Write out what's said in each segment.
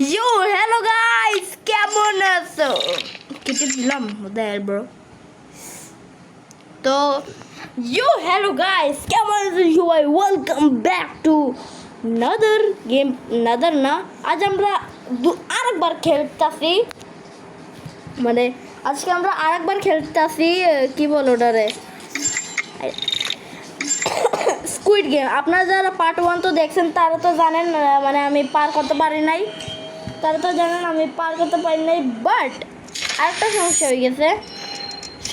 Yo, hello guys, কেমন আছো? কেটে দিলাম দেয়ার ব্রো। তো yo, hello guys, কেমন আছো সবাই? Welcome back to another game, another না, আজ আমরা আরেকবার খেলতেছি, মানে আজকে আমরা আরেকবার খেলতেছি, কি বলো ওটারে, স্কুইড গেম। আপনারা যারা পার্ট 1 তো দেখছেন তারা তো জানেন, মানে আমি পার করতে পারি নাই, তারা তো জানেন আমি পার করতে পারি নাই। বাট আরেকটা সমস্যা হয়ে গেছে।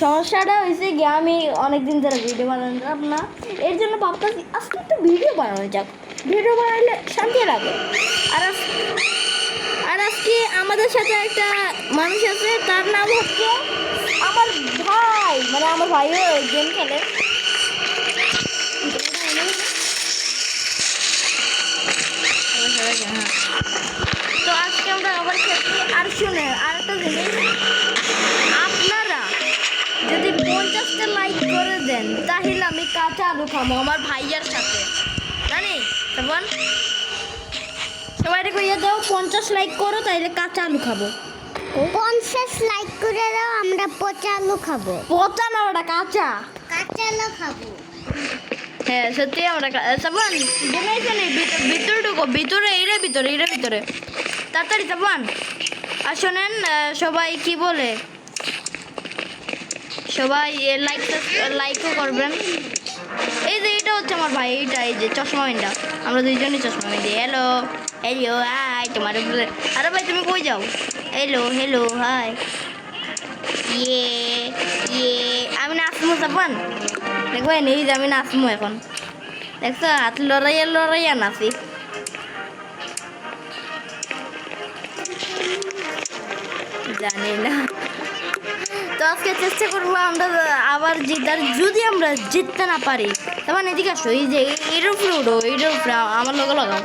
সমস্যাটা হয়েছে গিয়ে আমি অনেকদিন ধরে ভিডিও বানালাম না, এর জন্য ভাবতেছি আজকে একটা ভিডিও বানানো যাক। ভিডিও বানাইলে শান্তি লাগে। আর আজকে আমাদের সাথে একটা মানুষ আছে, তার নাম হচ্ছে আমার ভাই, মানে আমার ভাইও গেম খেলে। তো আজকে আমরা আবার খেলছি। আর শুনে আরেকটা জিনিস, আপনারা যদি 50টা লাইক করে দেন তাহলে আমি কাঁচা আলু খাবো আমার ভাইয়ার সাথে, জানি তখন সবাই কইয়া দাও 50 লাইক করো তাইলে কাঁচা আলু খাবো। 50 লাইক করে দাও, আমরা পচা আলু খাবো। পচা না, ওটা কাঁচা কাঁচা আলু খাবো। হ্যাঁ সত্যি আমরা সাবান ঘুমাইছে নি, ভিতরে ঢুকো, ভিতরে এর ভিতরে তাড়াতাড়ি সাবান। আর শোনেন সবাই কি বলে, সবাই লাইকও করবেন। এই যে এটা হচ্ছে আমার ভাই, এইটা এই যে চশমা মেন্ডা, আমরা দুইজনই চশমা মেন্ডি। হ্যালো হ্যালো হাই, তোমার আরে ভাই তুমি কই যাও? হ্যালো হ্যালো হাই, ইয়ে ইয়ে আমি নাচবো সাবান, দেখবেন এই যে আমি নাচবো এখন, দেখছো হাত লড়াইয়া নাচি। জানি না, তো আজকে চেষ্টা করবো আমরা আবার জিতার। যদি আমরা জিততে না পারি তখন এদিকে আসো, এই যে এর উপরে উঠো, এর উপরে আমার লগে লাগাও।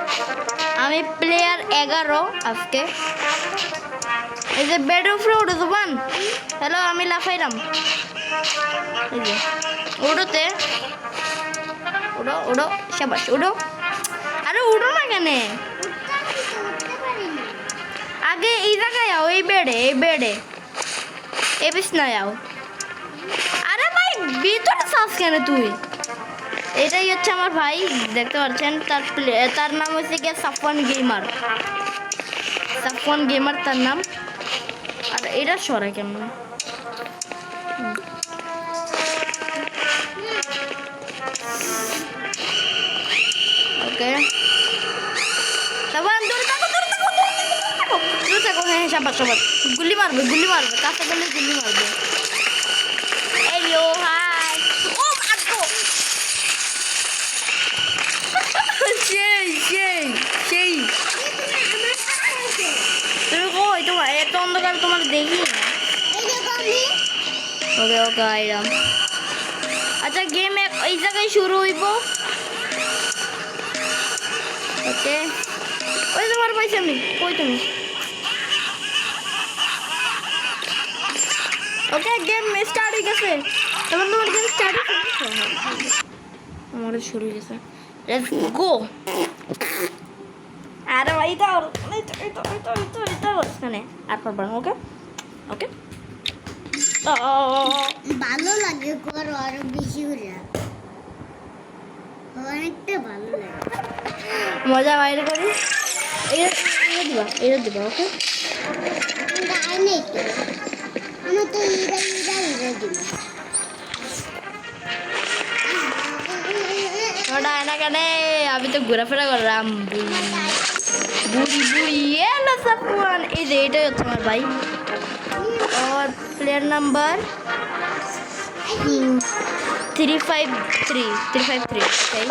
আমি প্লেয়ার 11 আজকে, এই যে বেডের উপরে উঠো জুবান। হ্যালো আমি লাফাইলাম, এই যে উঠোতে উড়ো উড়ো, সাবাস উড়ো। আরে উড়ো না কেন, আগে এই জায়গায় যাও, এই বেডে এ বিছনায় যাও। আরে ভাই ভিতরে চাস কেন তুই? এটাই হচ্ছে আমার ভাই, দেখতে পাচ্ছেন তার নাম হচ্ছে গিয়ে সাফওয়ান গেমার তার নাম। আর এটা সরে কেমন, ওকে তারপর দূরে থাকো, হ্যাঁ সাবাস গুলি মারবে কাছে গেলে গুলি মারবে। Hello, hi. Oh my God. সেই তুমি কই, তোমার এত অন্ধকার তোমার দেখি না। ওকে আইরাম। আচ্ছা গেম এই জায়গায় শুরু হইব। ওকে ওই তোমার পাইছি আমি, কই তুমি? ওকে গেম স্টার্ট হয়ে গেছে, তোমার গেম স্টার্ট হয়ে গেছে, আমার শুরু হয়ে গেছে। Let's go. আরে ভাই তাও ওখানে আর পারবা না। ওকে ভালো লাগে, করো আরো বেশি করে, অনেকটা ভালো লাগে, মজা বাইরে করি। এটা দিবা ওকে। আমার তো ইরা দিব ওটা না কেন, আমি তো ঘোরাফেরা করলাম বুড়ি এলো সাফওয়ান। এই যে এটাই হচ্ছে আমার ভাই, আর প্লেয়ার নাম্বার 353, ওকে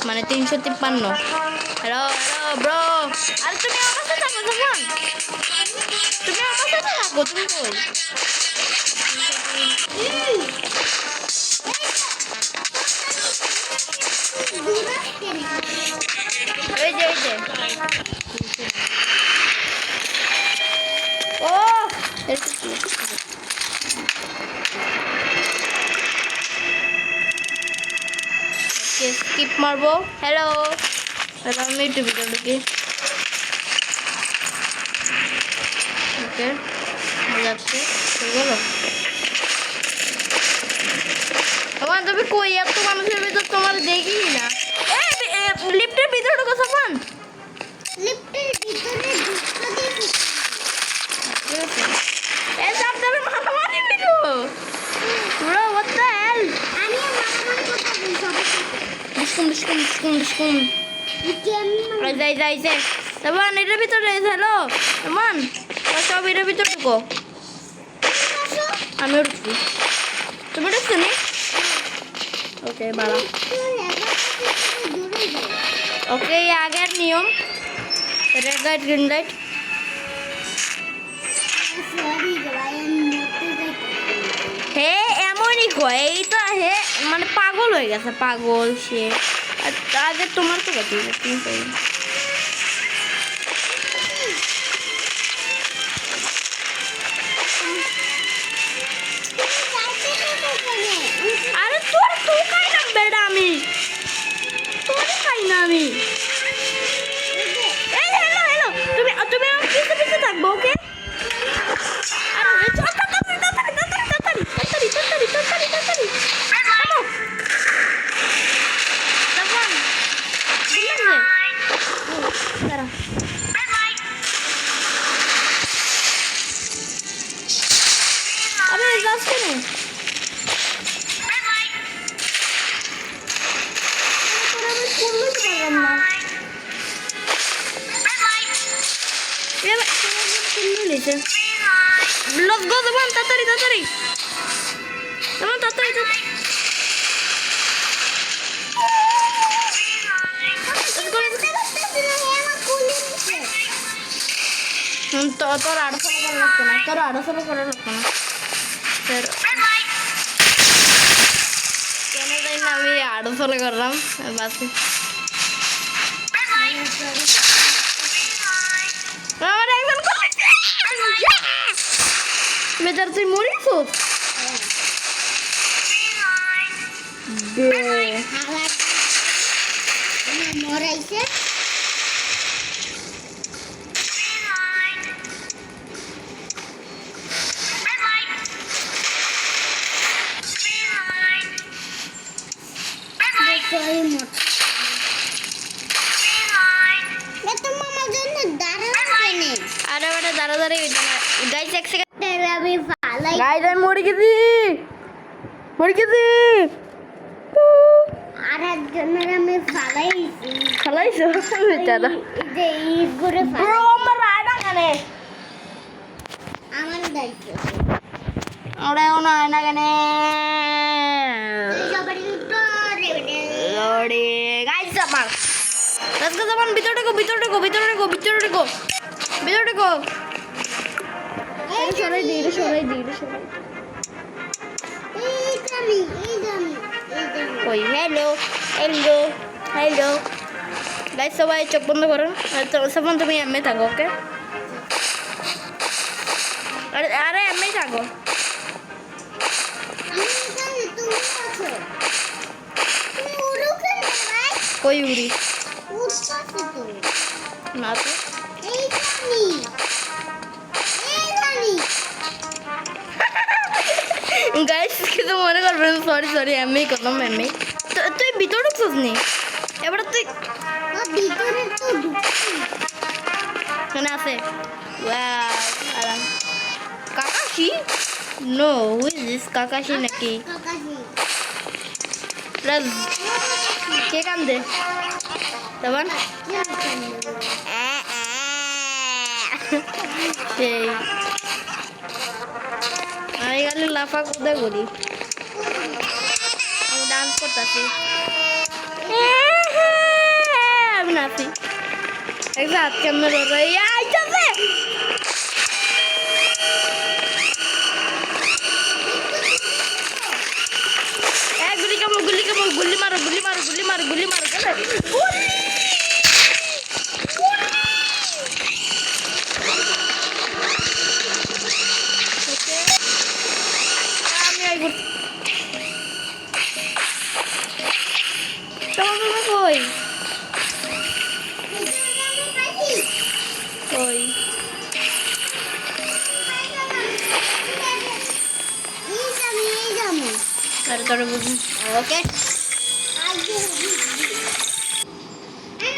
মানে 353। Hello bro. আর তুমি আমার কাছে থাকো সাফওয়ান, তুমি আমার কাছে থাকো, তুমি কই? এই যে ও স্কিপ মারবো। হ্যালো আমি একটু ভিতরে ঢুকি। ওকে যাচ্ছে বলো আমার তুমি কই এত মানুষের ভিতর তোমার দেখি না লিফটের ভিতরে ঢোকো সাফান লিফটের ভিতরে ঢুকতে দিই এই সাবধানে মারামারি video bro what the hell আমি মারামারি করতে দিই সবার সাথে ডিসকুম কেমন যাই সাবান এর ভিতরে হ্যালো সামান সব এর ভিতরে ঢুকো আমি উঠছি তুমি উঠছো নি ওকে ভালো ওকে আগের নিয়ম রেড লাইট গ্রিন লাইট হে এমনই কয় এই তো হে মানে পাগল হয়ে গেছে পাগল সে আগে তোমার তো কথা তুমি কই আরে তোর তো খাই না বেড়া আমি তোর খাই না আমি এই হ্যালো তুমি তুমি আমার পিছে থাকবো ওকে আরে তাড়াতাড়ি সাবান ঠিক আছে দাঁড়া আরে যাচ্ছে না Let's go, Saban, তাড়াতাড়ি Saban, তাড়াতাড়ি তোর আড়াশোলো করার লাগতো না কেন তাই না আমি আড়াশোলো করলাম বাসে আমার একজন বেচার তুই মরিস মরাইছে গাইস এক সেকেন্ড আমি ভালাই গাইস আমি মরে গেছি আর একজনের আমি ফালাইছি খালাইছো বেচারা যে ঈদ করে ব্রো আমার রায়না কেনে আমার দায়িত্ব ওরে ওনা না কেনে সবারই তো লড়ে গাইস আমার লেটস গো সাবান ভিতরে ঢোকো সরাই দিই এই জানি কই হ্যালো গাইস সবাই চোখ বন্ধ করো সাবান তুমি এমএ থাকো ওকে আরে এমএ থাকো আমি জানি তুমি আছো তুমি উড়ো কেন ভাই কই উড়ি উঠছাছো তো না তো এই জানি গাইস কিছু মনে করবেন সরি এমএ করলাম এমএ তুই ভিতরে ঢুকছিস নি এবার তুই ও ভিতরে তো ঢুকছি এখানে আছে ওয়াও আরাম Kakashi know who is this Kakashi নাকি কাকাজি প্লাস কে কান্দে তখন সেই আমি গেলে লাফা কোথায় করি আমি ডান্স করতেছি আমি নাচি একদম হাত কেমন আইতাছে গুলি মারো আমি আই গুড তোমার কই তোরে বুঝুন ওকে আগে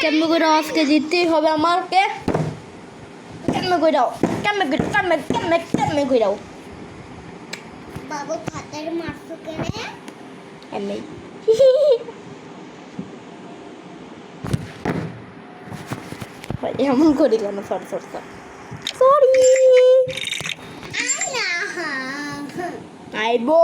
কেমন করে আজকে জিততেই হবে আমাকে কেমন করে দাও কেমন করে দাও বাবু খাতার মারছো কেনে এমনি এমন করি কেন সরি না আইবো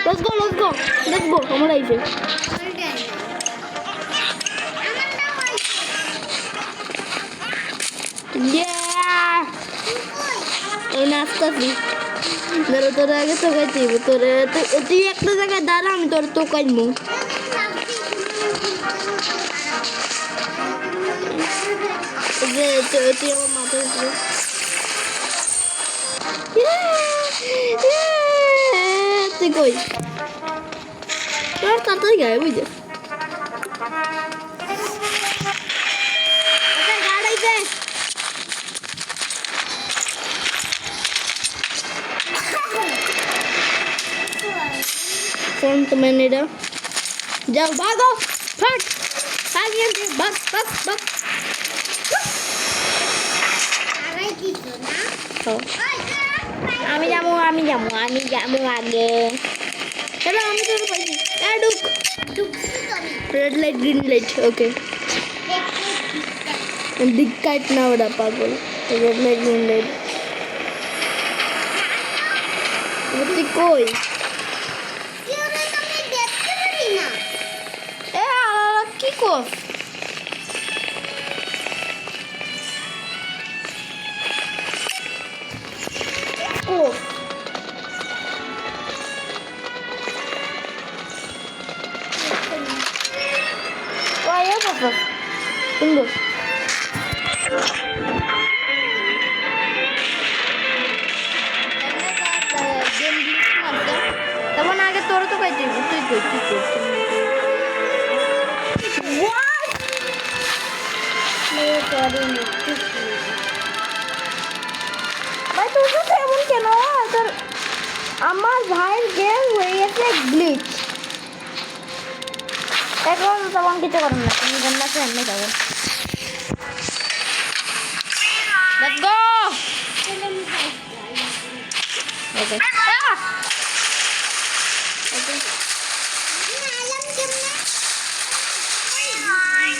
Let's go আমরা আইছে এই নাচতাছি ধরো তোর আগে তো গাইছি তুই একটা জায়গায় দাঁড়া আমি তোর তো কাইমু যে তুই আমার মাথার উপরে তুই কই তোর তাড়াতাড়ি গায়ে বুঝে গাড়াইছে ফ্রন্ট ম্যান এটা যাও ভাগো ফাট আগে ভাগ আমি যাবো আগে চলো আমি তোর পাইছি ঢুক red light green light okay দিক কাট না ওটা পাগল রেড লাইট গ্রিন লাইট তুই কই কি কর সুন্দর তখন আগে তোর তো পাইতে তুই ভাই তোর সাথে এমন কেন তোর আমার ভাইয়ের গেম হয়ে গেছে গ্লিচ এখন তখন কিছু করেন না তুমি জান না এমনি যাবো Let's go! Okay.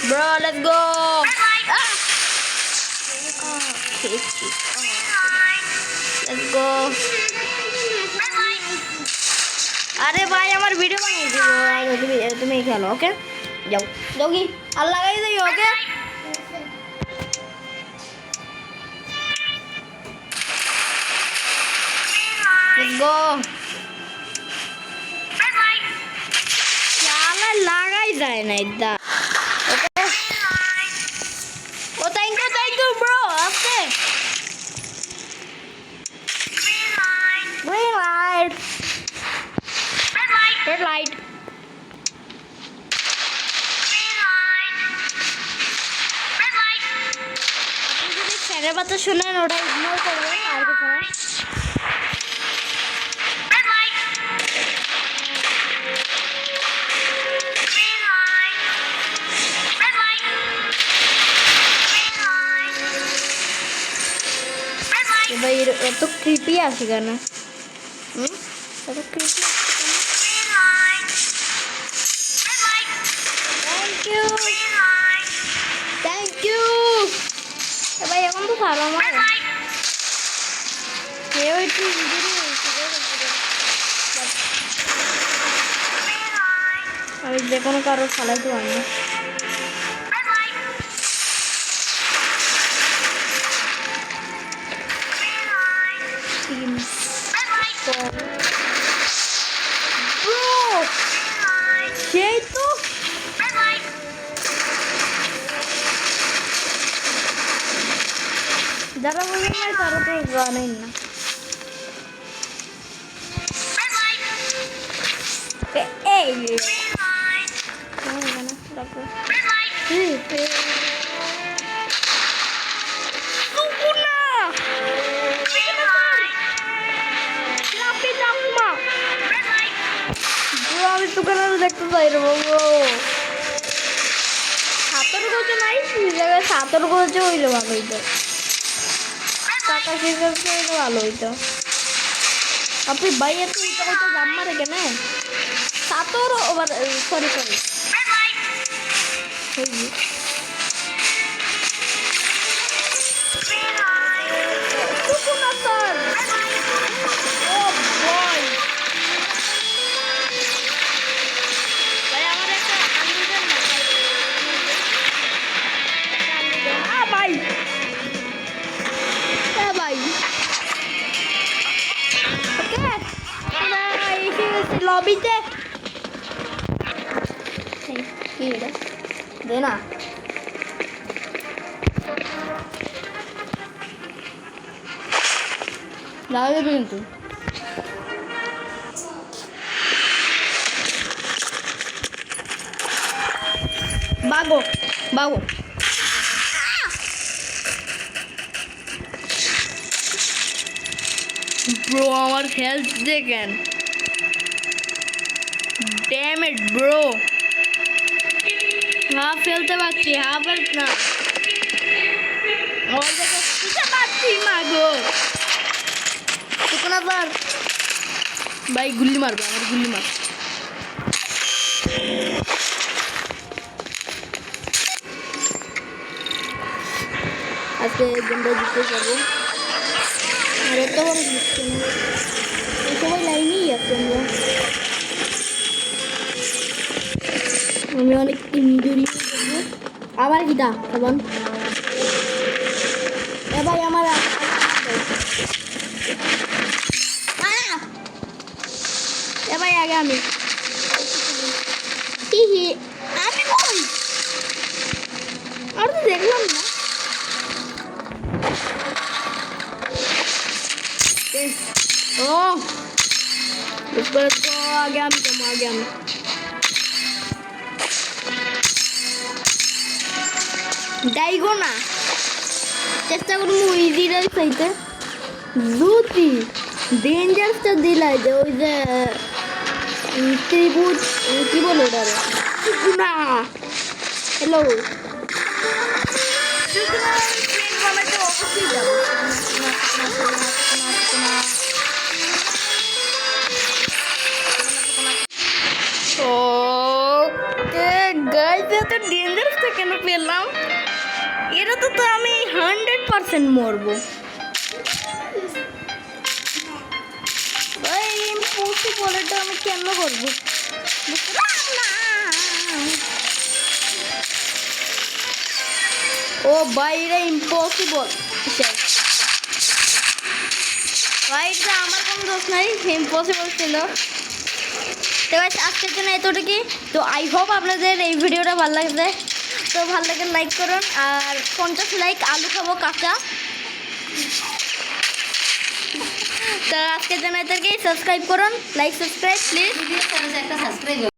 Bro, let's go! Let's go! अरे भाई हमारे वीडियो बनी थी तुम्हें खेलो ओके जाओ जाओगी अल्लाह का ही सही okay Let's go. Chala lagai যায় না এটা ওকে ও থ্যাংক ইউ ব্রো আস্তে green light red light আপনি যদি ফ্যানের বাতা শুনেন ওটা ইগনোর করবেন আর কিছু না ভাই এত ক্রিপি আছে কেন এত ক্রিপি থ্যাংক ইউ ভাই এখন তো ভালো আমার কেউ একটু আমি যে কোনো কারো চালাইতে পারি না সেই তো যারা বলবেন না তারা তো জানেন না এই আমি দোকানে দেখতে চাই রে বাবু সাঁতার করতে নাই এই জায়গায় সাঁতার করতে হইলে ভালো হইতো টাকা শেষ করতে হইলে ভালো হইতো আপনি বাইরে তো এটা হয়তো দাম মারে কেন সাঁতার ওভার সরি সরি লবিতে কি এটা দে না লাগাবে কিন্তু বাগো বাগো ব্রো আমার হেলথ দেখেন ড্যাম ইট ব্রো হাফ ফেলতে পারছি হাফ হেলথ না ওই জায়গায় পিছা পাচ্ছি মাগো কোন আবার ভাই গুল্লি মারবে আমার গুল্লি মার আজকে গেমটা জিততে পারবো আর এত বড় জিতছে না সবাই লাইনেই আছে আমি অনেক ইঞ্জুরি আবার কি দা তখন এ ভাই আমার এ ভাই আগে আমি আমি কই আর তো দেখলাম না ও আগে আমি তো আগে আমি ডাইগো না চেষ্টা করবো ইজিটাই চাইতে যদি ডেঞ্জারসটা দিলাই যে ওই যে ত্রিভুজ কি বলো ওটারে না হ্যালো অবশ্যই যাবো গাইজ এত ডেঞ্জারাসটা কেন পেলাম এটা তো আমি 100% মরবো ভাই ইম্পসিবল এটা আমি কেন করবো ও ভাই এটা ইম্পসিবল ভাই এটা আমার কোনো দোষ নাই ইম্পসিবল ছিল তো গাইস আজকের জন্য এতটুকু তো আই হোপ আপনাদের এই ভিডিওটা ভালো লাগবে তো ভালো লাগে লাইক করুন আর 50 লাইক আলু খাবো কাঁচা তো আজকের জন্য এতটুকুই সাবস্ক্রাইব করুন লাইক সাবস্ক্রাইব প্লিজ একটা সাবস্ক্রাইব